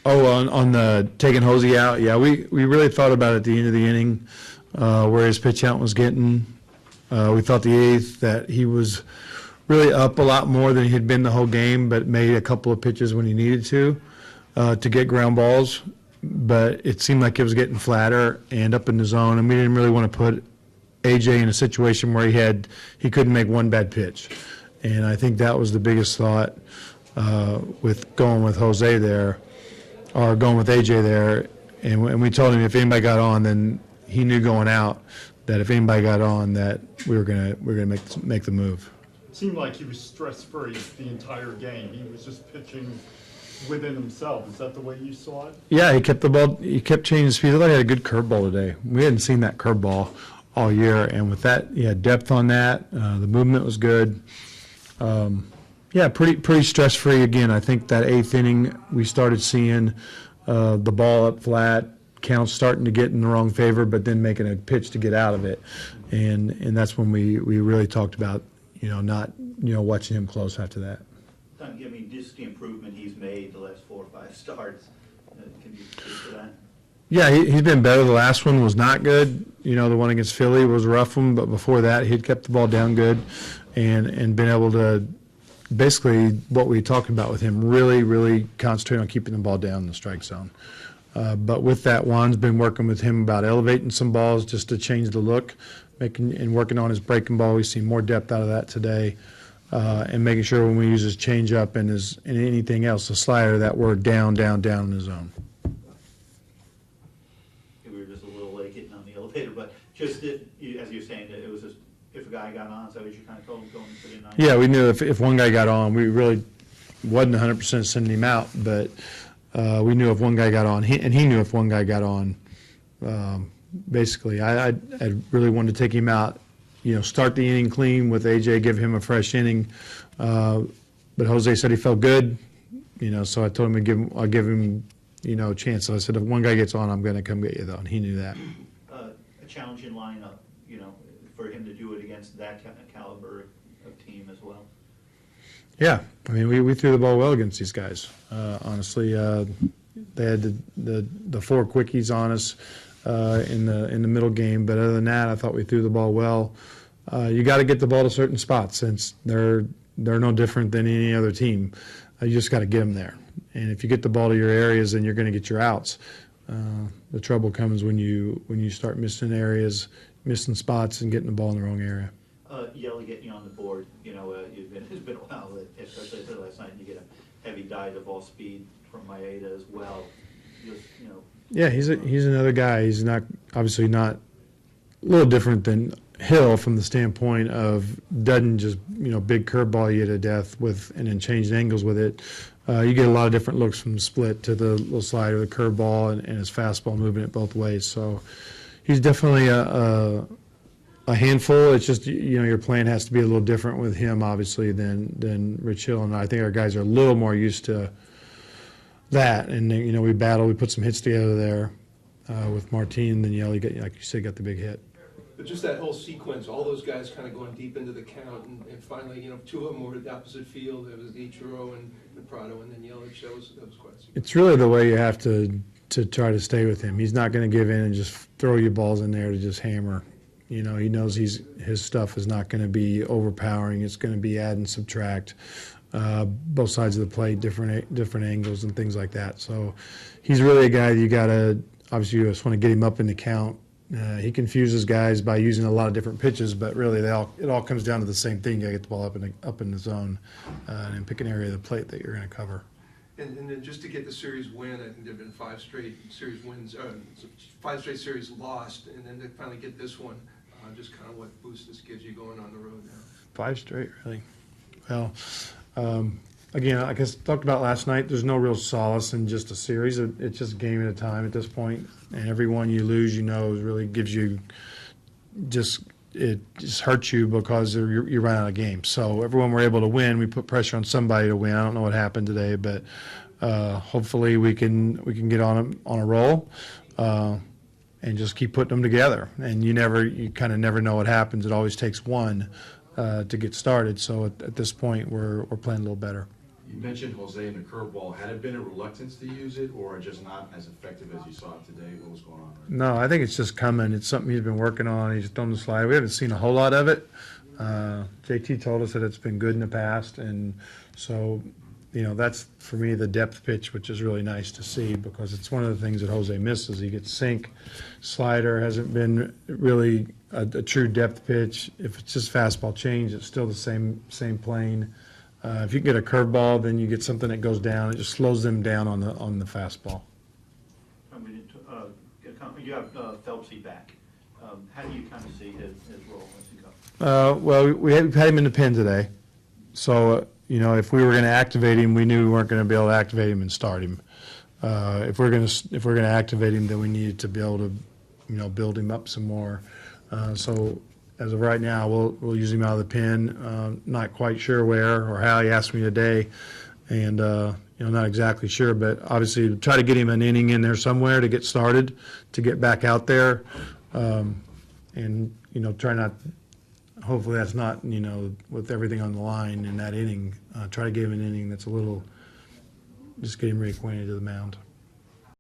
Oh, on the taking Jose out, yeah, we really thought about it at the end of the inning where his pitch count was getting. We thought the eighth that he was really up a lot more than he had been the whole game, but made a couple of pitches when he needed to get ground balls. But it seemed like it was getting flatter and up in the zone, and we didn't really want to put AJ in a situation where he couldn't make one bad pitch. And I think that was the biggest thought with going with Jose there, or going with AJ there. And we told him if anybody got on, then he knew going out that if anybody got on, that we were gonna make the move. It seemed like he was stress-free the entire game. He was just pitching within himself. Is that the way you saw it? Yeah, he kept the ball. He kept changing speed. I thought he had a good curveball today. We hadn't seen that curveball all year, and with that, he had depth on that. The movement was good. Yeah, pretty stress-free again. I think that eighth inning we started seeing the ball up flat, counts starting to get in the wrong favor, but then making a pitch to get out of it, and that's when we really talked about not watching him close after that. Don, I mean, just the improvement he's made the last 4 or 5 starts. Can you speak to that? Yeah, he's been better. The last one was not good. The one against Philly was a rough one, but before that, he'd kept the ball down good and been able to basically what we talked about with him, really concentrate on keeping the ball down in the strike zone. But with that, Juan's been working with him about elevating some balls just to change the look, and working on his breaking ball. We've seen more depth out of that today, and making sure when we use his changeup and anything else, the slider, that we're down in the zone. We were just a little late getting on the elevator, but just as you're saying, it was just if a guy got on, so you kind of told him going to the 9. Yeah, we knew if one guy got on, we really wasn't 100% sending him out, but we knew if one guy got on, and he knew if one guy got on. Basically, I really wanted to take him out, start the inning clean with AJ, give him a fresh inning. But Jose said he felt good, so I told him I'll give him, a chance. So I said, if one guy gets on, I'm going to come get you, though, and he knew that. A challenging lineup, for him to do it against that caliber of team as well. Yeah, I mean, we threw the ball well against these guys. Honestly, they had the 4 quickies on us in the middle game, but other than that, I thought we threw the ball well. You got to get the ball to certain spots since they're no different than any other team. You just got to get them there, and if you get the ball to your areas, then you're going to get your outs. The trouble comes when you start missing areas, missing spots, and getting the ball in the wrong area. Yelly getting you on the board, it's been a while, especially last night, and you get a heavy dive of all speed from Maeda as well. Yeah, he's another guy. He's obviously not a little different than Hill from the standpoint of doesn't just big curveball you to death and then change angles with it. You get a lot of different looks from the split to the little slider, the curveball, and his fastball moving it both ways. So he's definitely a handful. It's just your plan has to be a little different with him, obviously, than Rich Hill, and I think our guys are a little more used to that. And we battled, we put some hits together there with Martin, and then Yelly, like you said, got the big hit. But just that whole sequence, all those guys kind of going deep into the count, and finally, 2 of them were at the opposite field. It was Ichiro and Prado, and then Yelich. That was quite a sequence. It's really the way you have to try to stay with him. He's not going to give in and just throw you balls in there to just hammer. He knows his stuff is not going to be overpowering. It's going to be add and subtract, both sides of the plate, different angles and things like that. So he's really a guy that you got to, obviously you just want to get him up in the count. He confuses guys by using a lot of different pitches, but really it all comes down to the same thing. You got to get the ball up in the zone and pick an area of the plate that you're going to cover. And then just to get the series win, I think there have been 5 straight series wins, 5 straight series lost, and then to finally get this one, just kind of what boost this gives you going on the road now. 5 straight, really. Well, again, like I talked about last night, there's no real solace in just a series. It's just a game at a time at this point, and every one you lose, really gives you it just hurts you because you run out of games. So everyone we're able to win, we put pressure on somebody to win. I don't know what happened today, but hopefully we can get on a roll and just keep putting them together. And you kind of never know what happens. It always takes one to get started. So at this point, we're playing a little better. You mentioned Jose and the curveball. Had it been a reluctance to use it, or just not as effective as you saw it today? What was going on? No, I think it's just coming. It's something he's been working on. He's thrown the slider. We haven't seen a whole lot of it. JT told us that it's been good in the past, and so, that's for me the depth pitch, which is really nice to see because it's one of the things that Jose misses. He gets sink, slider hasn't been really a true depth pitch. If it's just fastball change, it's still the same plane. If you get a curveball, then you get something that goes down. It just slows them down on the fastball. You have Phelpsy back. How do you kind of see his role as he comes? Well, we've had him in the pen today, so if we were going to activate him, we knew we weren't going to be able to activate him and start him. If we're going to activate him, then we needed to be able to build him up some more. So as of right now, we'll use him out of the pen. Not quite sure where or how. He asked me today, and not exactly sure. But obviously, try to get him an inning in there somewhere to get started, to get back out there, and try not. Hopefully, that's not with everything on the line in that inning. Try to give him an inning that's a little. Just get him reacquainted to the mound.